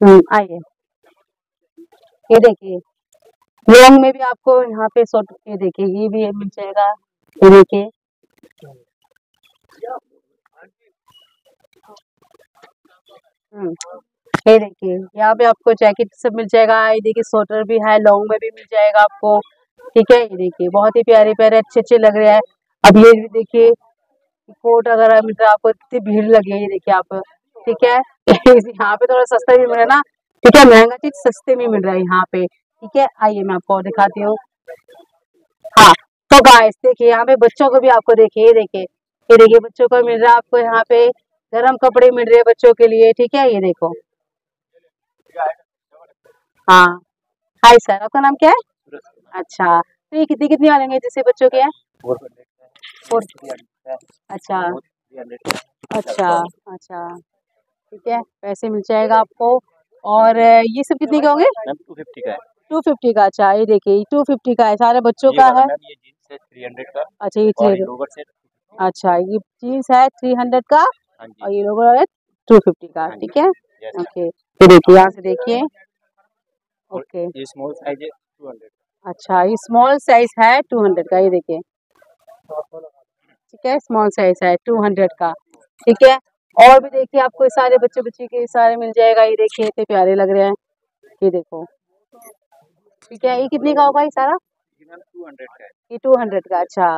आइए, ये देखिए लॉन्ग में भी आपको यहाँ पे शॉर्ट, ये देखिए ये भी मिल जाएगा, ये देखिए। हम्म, ये देखिए यहाँ पे आपको जैकेट सब मिल जाएगा, ये देखिए स्वेटर भी है, लॉन्ग में भी मिल जाएगा आपको। ठीक है, ये देखिए बहुत ही प्यारे प्यारे अच्छे अच्छे लग रहे हैं। अब ये भी देखिए कोट वगैरह मिल रहा है आपको, इतनी भीड़ लगी है, ये देखिए आप। ठीक है यहाँ पे थोड़ा सस्ता भी मिल रहा है ना। ठीक है, महंगा चीज सस्ते में मिल रहा है यहाँ पे। ठीक है, आइए मैं आपको और दिखाती हूँ। हाँ, तो गाइस देखिए यहाँ पे बच्चों को भी आपको देखिए, ये देखिए बच्चों को मिल रहा है आपको यहाँ पे, गर्म कपड़े मिल रहे हैं बच्चों के लिए। ठीक है, ये देखो। हाँ, हाय सर, आपका नाम क्या है? अच्छा, तो ये कितनी कितनी वाले हैं जैसे बच्चों के हैं? फोर। अच्छा अच्छा अच्छा, ठीक है, पैसे मिल जाएगा आपको। और ये सब कितने के होंगे? मैम 250 का है। 250 का। अच्छा, ये देखिए 250 का है, सारे बच्चों ये का वाला है। मैम ये जीन्स है 300 का अच्छा, ये और 300। Lower set. अच्छा, ये जीन्स है 300 का हाँ जी। और ये लोगो है 250 का। हाँ जी। ठीक है, यस। ओके, ये देखिए यहाँ से देखिए। और ओके, ये स्मॉल साइज है 200। अच्छा ये स्मॉल साइज है 200 का, ये देखिए। ठीक है, स्मॉल साइज है 200 का। ठीक है, और भी देखिए आपको ये सारे बच्चे बच्चे के सारे मिल जाएगा, ये देखिए इतने प्यारे लग रहे हैं, ये देखो। ठीक है, ये कितने का होगा ये सारा? ये मैम 200 का है। ये 200 का। अच्छा,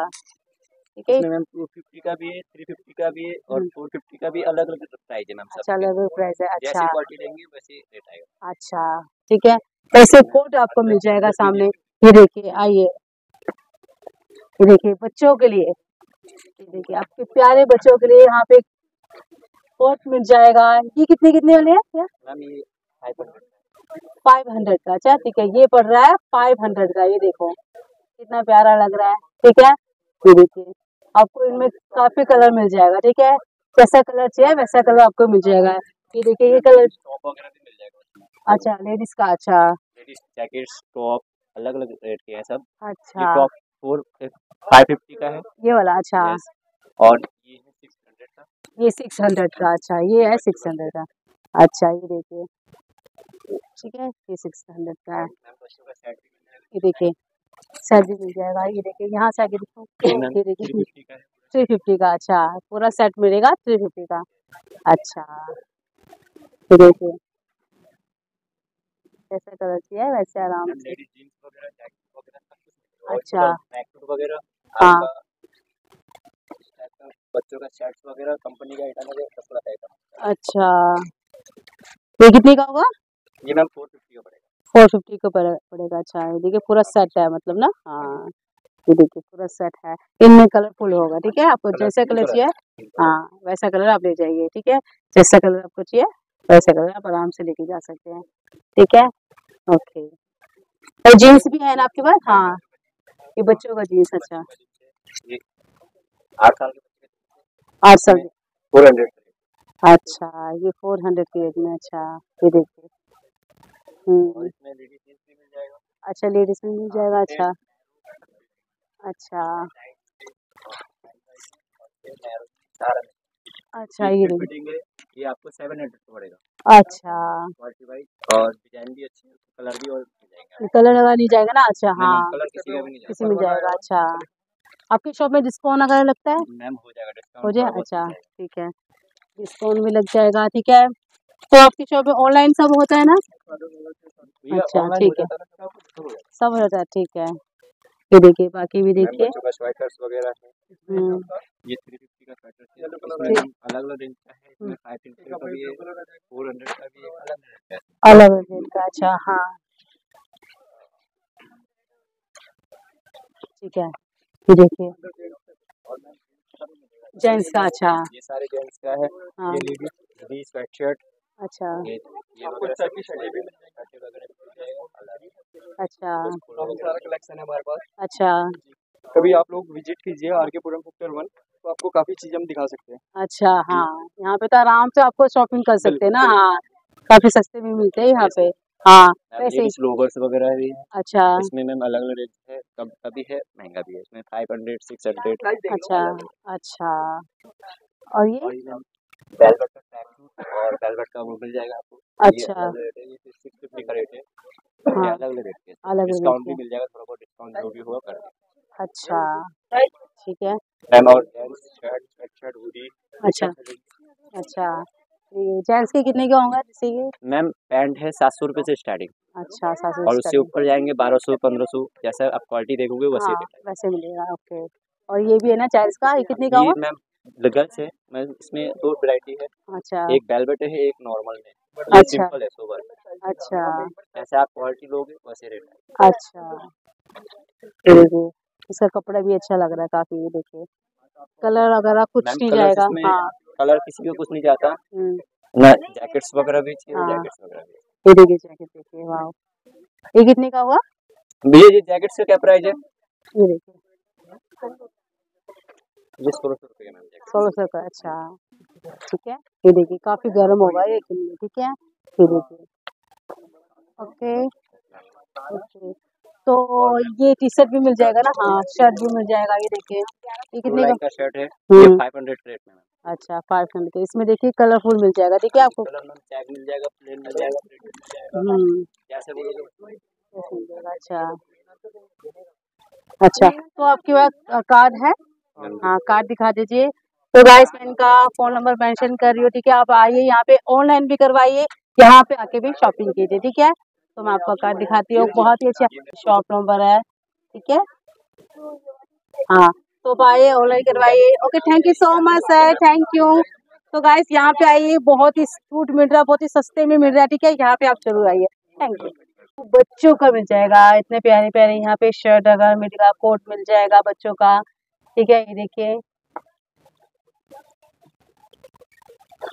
ठीक है। इसमें मैम 250 का भी है, 350 का भी है और 450 का भी, अलग अलग प्राइस है मैम अच्छा, सबके। अलग प्राइस है। जैसी अच्छा क्वालिटी लेंगे वैसे रेट आएगा। अच्छा, ठीक है, ऐसे कोट आपको मिल जाएगा सामने, ये देखिए। आइए, ये देखिए बच्चों के लिए, ये देखिए आपके प्यारे बच्चों के लिए यहाँ पे कोट मिल जाएगा। ये कितने कितने वाले हैं क्या? मैम ये 500। 500 का। अच्छा, ठीक है, ये पड़ रहा है 500 का, ये देखो कितना प्यारा लग रहा है। ठीक है, ये देखिए आपको इनमें काफी कलर मिल जाएगा। ठीक है, जैसा कलर चाहिए वैसा कलर आपको मिल जाएगा। ये देखिए ये कलर। टॉप वगैरह भी मिल जाएगा उसमें। अच्छा, लेडीज का। अच्छा लेडीज जैकेट्स टॉप अलग अलग रेट के हैं सब। ये अच्छा, टॉप 550 का है। ये वाला। अच्छा, यस। और ये है 600 का। ये 600 का। अच्छा, ये है 600 का। अच्छा, ये देखिए। ठीक है, ये 600 का है। और मैम बच्चों का सेट भी मिल जाएगा। ये देखिए सेट भी मिल जाएगा, ये देखिए यहाँ से आगे देखो, ये मैम ये देखिए 350 का है। 350 का। अच्छा, पूरा सेट मिलेगा 350 का। अच्छा, ये देखिए जैसा कलर चाहिए वैसे आराम मैम से। लेडीज जीन्स वगैरह जैकेट वगैरह सब कुछ मिलेगा। और अच्छा, ट्रैकसूट वगैरह हाँ, आपका इस टाइप का, बच्चों का शर्ट्स वगैरह कंपनी का आइटम वगैरह सब पूरा आइटम। अच्छा, ये कितने का होगा? ये मैम 450 का पड़ेगा। 450 का पड़ेगा। अच्छा, ये देखिए पूरा सेट है मतलब ना। हाँ, ये देखिए पूरा सेट है, इनमें कलरफुल होगा। ठीक है, आपको कलर जैसा तीन कलर कलर चाहिए, है। हाँ वैसा कलर आप ले जाइए। ठीक है, जैसा कलर आपको चाहिए वैसा कलर आप आराम से लेके जा सकते हैं। ठीक है, ओके। और जीन्स भी है ना आपके पास? हाँ, ये बच्चों का जीन्स। अच्छा, बच्चों का जीन्स है ये 8 साल के बच्चे का 8 साल। इसमें 400 अच्छा, ये 400 की रेट में। अच्छा, ये देखिए। और हम्म, इसमें लेडीज जीन्स भी मिल जाएगा। अच्छा लेडीज में मिल हाँ, जाएगा। रेड अच्छा अच्छा सारा में। अच्छा, ये ये फिट देखिए। फिटिंग है। ये आपको 700 का पड़ेगा। अच्छा, क्वालिटी वाइज और डिजाइन भी अच्छी है, कलर भी और मिल जाएंगे ये कलर लगा नहीं जाएगा ना? अच्छा, आपको। नहीं मैम हाँ, कलर किसी का भी नहीं किसी में जाएगा। जाएगा। अच्छा, आपकी शॉप में डिस्काउंट अगर लगता है मैम हो जाएगा हो डिस्काउंट, जाए? थोड़ा बहुत मिल अच्छा, जाएगा। ठीक है, डिस्काउंट भी लग जाएगा। ठीक है, तो आपकी शॉप में ऑनलाइन सब होता है ना? ये अच्छा, ऑनलाइन हो ठीक है, जाता है ना, सब हो जाता सब होता है। ठीक है, ये देखिए बाकी भी है। मैम देखिए। बच्चों का स्वेटर्स वगैरह है। हम्म, ये 350 का स्वेटर है। इसमें ठीक। मैम अलग अलग रेंज का है। इसमें 550 का भी है, 400 का भी है, अलग अलग रेंज का है। अलग अलग रेट का। अच्छा, हाँ, ठीक है, ये देखिए और मैम सब मिलेगा। जेंट्स का। अच्छा, ये सारे जेंट्स का है। हाँ, ये लेडीज स्वेटशर्ट, अच्छा ये वगैरह सब की शर्टें भी मिल जाएंगी। शर्टें वगैरह भी मिल जाएगा अलग। अच्छा काफी सारा कलेक्शन है हमारे पास। अच्छा कभी आप लोग विजिट कीजिए आर के पुरम सेक्टर 1, तो आपको काफी चीज हम दिखा सकते हैं। अच्छा, हाँ, यहाँ पे तो आराम से आपको शॉपिंग कर सकते हैं बिल्कुल ना। बिल्कुल। हाँ, काफी सस्ते भी मिलते हैं यहाँ यस पे। यस। हाँ, मैम वैसे ही। लेडीज लोवर्स वगैरह भी है। अच्छा इसमें मैम अलग अलग रेंज है, कम का भी है महंगा भी है। इसमें 500 600 अच्छा अलग अलग। अच्छा, और ये और ये मैम वेलवेट का ट्रैक सूट और वेलवेट का वो मिल जाएगा आपको। ये अच्छा। अलग रेट है, ये 650 का रेट है। ये हाँ, अलग अलग रेट के हैं। अलग अलग डिस्काउंट के। भी मिल जाएगा, थोड़ा बहुत डिस्काउंट जो भी होगा कर देंगे। अच्छा, ठीक है। मैम और जेंट्स शर्ट, स्वेटशर्ट, हुडी ये अच्छा, सब चलेगी। अच्छा। ये जेंट्स के कितने का होगा जैसे ये? मैम पैंट है 700 रुपये से स्टार्टिंग, अच्छा, 700 और उससे स्टार्टिंग। ऊपर जाएंगे 1200 1500, जैसा आप क्वालिटी देखोगे वैसे हाँ, रेट है। वैसे मिलेगा, ओके। और ये भी है ना जेंट्स का, ये कितने का ये होगा? मैम गर्ल्स है मैम, इसमें दो वैरायटी है, अच्छा, एक वेलवेट है एक नॉर्मल है। ये अच्छा, सिंपल है सोबर, अच्छा, जैसे आप क्वालिटी लोगे वैसे रेट है। अच्छा। ये देखिए, इसका कपड़ा भी अच्छा लग रहा है काफी, ये देखिए। कलर वगैरह कुछ मैम नहीं कलर्स जाएगा। इसमें, हाँ। कलर किसी को कुछ नहीं जाता हम्म। ना, जैकेट्स वगैरह भी चाहिए तो हाँ, जैकेट्स वगैरह भी। ये देखिए जैकेट देखिए, वाह। ये कितने का हुआ? भैया ये जैकेट्स का क्या प्राइस है? ये देखिए, ये 1600 रुपये का मैम जैकेट। 1600 का, अच्छा। ठीक है, ये देखिए काफी गर्म होगा ये किले, ठीक है। ये देखिए, ओके, ओके। तो और मैम ये टी शर्ट भी मिल जाएगा ना? हाँ, शर्ट भी मिल जाएगा, ये देखिए। ये टू कितने का? लाइन का शर्ट है, ये 500 रेट में मैम। अच्छा, 500 का। इसमें देखिए कलरफुल मिल जाएगा, ठीक है आपको। कलर मैम चेक मिल जाएगा, प्लेन मिल जाएगा, प्रिंटेड मिल जाएगा, हम्म। जैसे बोलोगे। ऐसे मिल जाएगा, अच्छा। अच्छा, तो आपके पास कार्ड है? मैम हाँ, कार्ड दिखा दीजिए। तो गाइस मैं इनका फोन नंबर मेंशन कर रही हूँ, ठीक है। आप आइए यहाँ पे, ऑनलाइन भी करवाइए, यहाँ पे आके भी शॉपिंग कीजिए, ठीक है। तो मैं आपका कार्ड दिखाती हूँ, बहुत ही अच्छा शॉप नंबर है, ठीक है। हाँ, तो आप आइए, ऑनलाइन करवाइए। Okay, thank you so much okay sir, ma'am. Thank you. तो गाइस यहाँ पे आइए, बहुत ही सूट मिल रहा है, बहुत ही सस्ते में मिल रहा है, ठीक है। यहाँ पे आप जरूर आइए, थैंक यू। बच्चों का मिल जाएगा, इतने प्यारे प्यारे यहाँ पे शर्ट वगैरह मिलेगा, कोट मिल जाएगा बच्चों का, ठीक है। ये देखिए,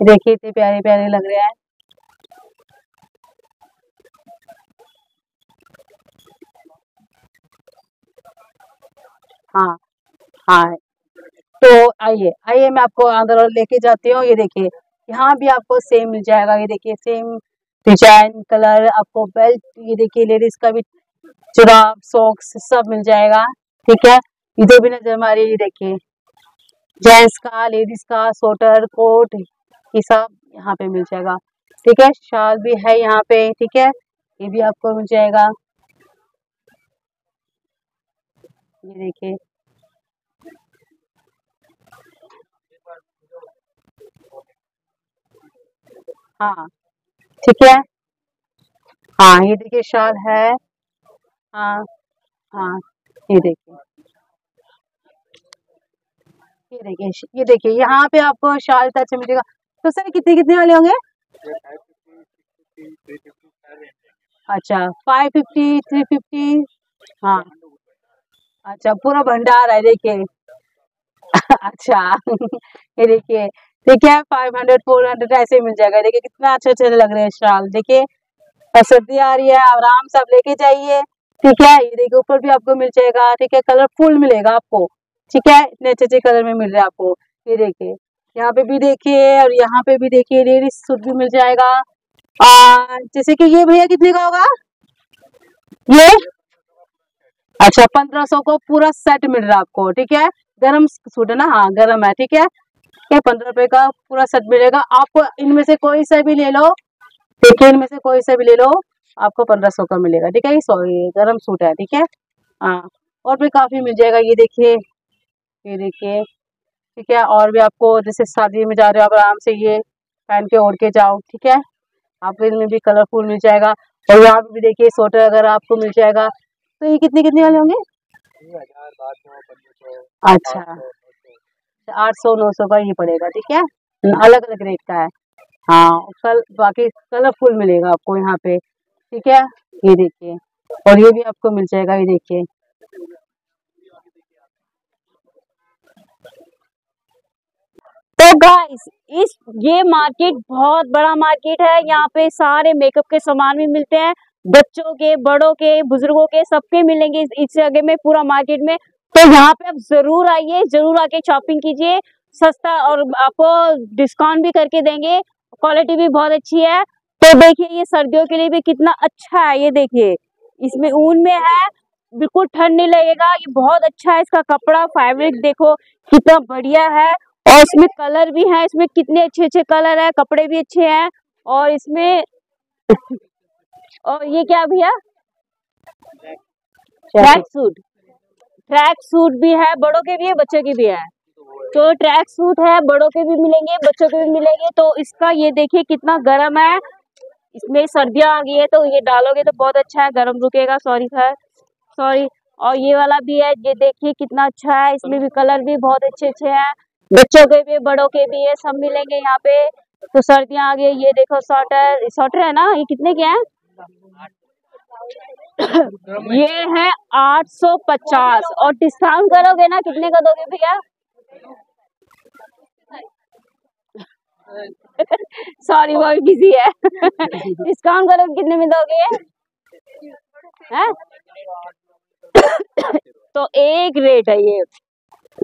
देखिए इतने प्यारे प्यारे लग रहे हैं। हाँ, हाँ। तो आइए, आइए मैं आपको अंदर और लेके जाती हूँ। ये देखिए, यहाँ भी आपको सेम मिल जाएगा, ये देखिए सेम डिजाइन कलर आपको, बेल्ट, ये देखिए लेडीज का भी जुराब सॉक्स सब मिल जाएगा, ठीक है। इधर भी नजर मारिए, ये देखिए जेंट्स का, लेडीज का, स्वेटर कोट, ये सब यहाँ पे मिल जाएगा, ठीक है। शाल भी है यहाँ पे, ठीक है, ये भी आपको मिल जाएगा, ये देखिए। हाँ, ठीक है। हाँ, ये देखिए शाल है। हाँ, हाँ, ये देखिए, ये देखिए, ये देखिए यहाँ पे आपको शाल इतना अच्छा मिलेगा। तो सर कितने कितने वाले होंगे? अच्छा, 550 350। हाँ, अच्छा पूरा भंडार है, देखिए। अच्छा। ये देखिए, ठीक है, 500 400 ऐसे मिल जाएगा, देखिए कितना अच्छे अच्छे लग रहे हैं शाल, देखिए। और सर्दी आ रही है, आराम से आप लेके जाइए, ठीक है। ये देखिए ऊपर भी आपको मिल जाएगा, ठीक है, कलरफुल मिलेगा आपको, ठीक है, इतने अच्छे अच्छे कलर में मिल रहा है आपको। ये देखिए, यहाँ पे भी देखिए, और यहाँ पे भी देखिए, लेडीज सूट भी मिल जाएगा। जैसे कि ये भैया कितने का होगा ये? अच्छा, 1500 को पूरा सेट मिल रहा है आपको, ठीक है। गरम सूट है ना? हाँ, गरम है, ठीक है। क्या 15 रुपए का पूरा सेट मिलेगा आपको, इनमें से कोई सा भी ले लो, देखिए इनमें से कोई सा भी ले लो, आपको 1500 का मिलेगा, ठीक है। ये सॉरी गरम सूट है, ठीक है। हाँ, और भी काफी मिल जाएगा, ये देखिए, ये देखिए, ठीक है। और भी आपको जैसे शादी में जा रहे हो आप, आराम से ये पहन के ओढ़ के जाओ, ठीक है। आपको इनमें भी कलरफुल मिल जाएगा, और यहाँ पे भी देखिए स्वेटर अगर आपको मिल जाएगा। तो ये कितने कितने वाले होंगे? 1000 1200 1500 अच्छा, 800 900। 800 900 का ये पड़ेगा, ठीक है। अलग अलग रेट का है। हाँ, कल बाकी कलरफुल मिलेगा आपको यहाँ पे, ठीक है। ये देखिए, और ये भी आपको मिल जाएगा, ये देखिए। तो गाइस, इस ये मार्केट बहुत बड़ा मार्केट है, यहाँ पे सारे मेकअप के सामान भी मिलते हैं, बच्चों के, बड़ों के, बुजुर्गों के, सबके मिलेंगे इस जगह में, पूरा मार्केट में। तो यहाँ पे आप जरूर आइए, जरूर आके शॉपिंग कीजिए, सस्ता, और आपको डिस्काउंट भी करके देंगे, क्वालिटी भी बहुत अच्छी है। तो देखिए, ये सर्दियों के लिए भी कितना अच्छा है, ये देखिए, इसमें ऊन में है, बिल्कुल ठंड नहीं लगेगा, ये बहुत अच्छा है, इसका कपड़ा फैब्रिक देखो कितना बढ़िया है। और इसमें कलर भी है, इसमें कितने अच्छे अच्छे कलर है, कपड़े भी अच्छे हैं। और इसमें और ये क्या भैया, ट्रैक सूट, ट्रैक सूट भी है, बड़ों के भी है बच्चों के भी है। तो ट्रैक सूट है, बड़ों के भी मिलेंगे बच्चों के भी मिलेंगे। तो इसका ये देखिए कितना गर्म है, इसमें सर्दियाँ आ गई है तो ये डालोगे तो बहुत अच्छा है, गर्म रुकेगा। Sorry sir, sorry. और ये वाला भी है, ये देखिए कितना अच्छा है, इसमें भी कलर भी बहुत अच्छे अच्छे हैं, बच्चों के भी बड़ों के भी है, सब मिलेंगे यहाँ पे। तो सर्दियाँ आ गई, ये देखो स्वेटर, स्वेटर है ना, ये कितने के हैं? ये है 850। और डिस्काउंट करोगे ना, कितने का दोगे भैया? सॉरी बहुत बिजी है। डिस्काउंट करोगे कितने में दोगे? हैं? तो एक रेट है ये।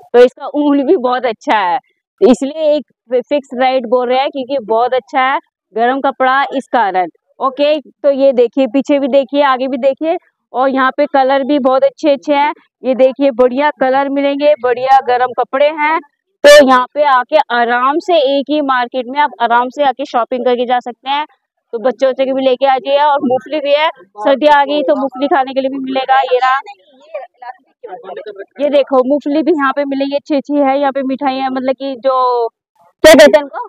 तो इसका ऊन भी बहुत अच्छा है, तो इसलिए एक फिक्स रेट बोल रहे हैं, क्योंकि बहुत अच्छा है गर्म कपड़ा इस कारण। ओके, तो ये देखिए, पीछे भी देखिए, आगे भी देखिए। और यहाँ पे कलर भी बहुत अच्छे अच्छे हैं, ये देखिए बढ़िया कलर मिलेंगे, बढ़िया गर्म कपड़े हैं। तो यहाँ पे आके आराम से एक ही मार्केट में आप आराम से आके शॉपिंग करके जा सकते हैं। तो बच्चों के भी लेके आ जाइए। और मूंगफली भी है, सर्दी आ गई तो मूंगफली खाने के लिए भी मिलेगा। ये रहा, ये देखो मूंगफली भी यहाँ पे मिलेगी, अच्छी अच्छी है। यहाँ पे मिठाइयाँ, मतलब कि जो क्या कहते हैं उनको,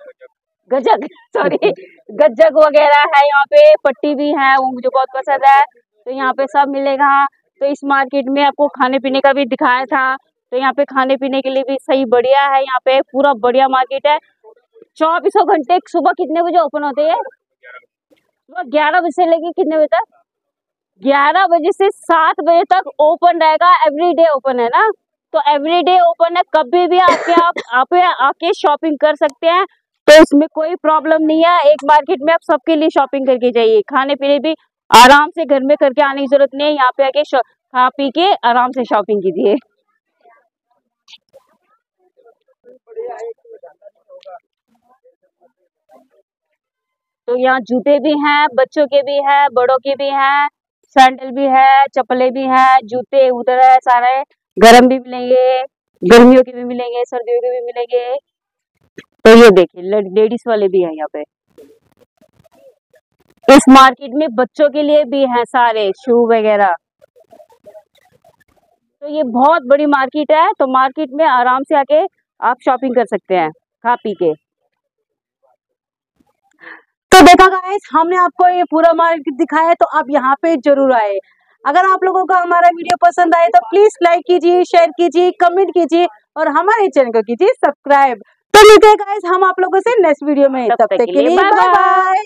गजक, सॉरी, गज्जक वगैरह है यहाँ पे, पट्टी भी है, वो मुझे बहुत पसंद है। तो यहाँ पे सब मिलेगा। तो इस मार्केट में आपको खाने पीने का भी दिखाया था, तो यहाँ पे खाने पीने के लिए भी सही बढ़िया है, यहाँ पे पूरा बढ़िया मार्केट है। 24 घंटे। सुबह कितने बजे ओपन होते हैं? सुबह 11 बजे से लेके कितने बजे तक? 11 बजे से 7 बजे तक ओपन रहेगा। एवरीडे ओपन है ना, तो एवरीडे ओपन है, कभी भी आप आके शॉपिंग कर सकते हैं। तो इसमें कोई प्रॉब्लम नहीं है। एक मार्केट में आप सबके लिए शॉपिंग करके जाइए, खाने पीने भी आराम से घर में करके आने की जरूरत नहीं है, यहाँ पे आके खा पी के आराम से शॉपिंग कीजिए। तो यहाँ जूते भी हैं, बच्चों के भी है, बड़ों के भी हैं, सैंडल भी है, चप्पलें भी हैं, जूते उधर है सारे, गरम भी मिलेंगे, गर्मियों के भी मिलेंगे, सर्दियों के भी मिलेंगे। तो ये देखिए लेडीज वाले भी हैं यहाँ पे। इस मार्केट में बच्चों के लिए भी हैं सारे शू वगैरह। तो ये बहुत बड़ी मार्केट है, तो मार्केट में आराम से आके आप शॉपिंग कर सकते हैं खा पी के। तो देखा गाइस, हमने आपको ये पूरा मार्केट दिखाया है, तो आप यहाँ पे जरूर आए। अगर आप लोगों को हमारा वीडियो पसंद आए तो प्लीज लाइक कीजिए, शेयर कीजिए, कमेंट कीजिए और हमारे चैनल को कीजिए सब्सक्राइब। तो मिलते हैं गाइस हम आप लोगों से नेक्स्ट वीडियो में, तब तक के लिए बाय बाय।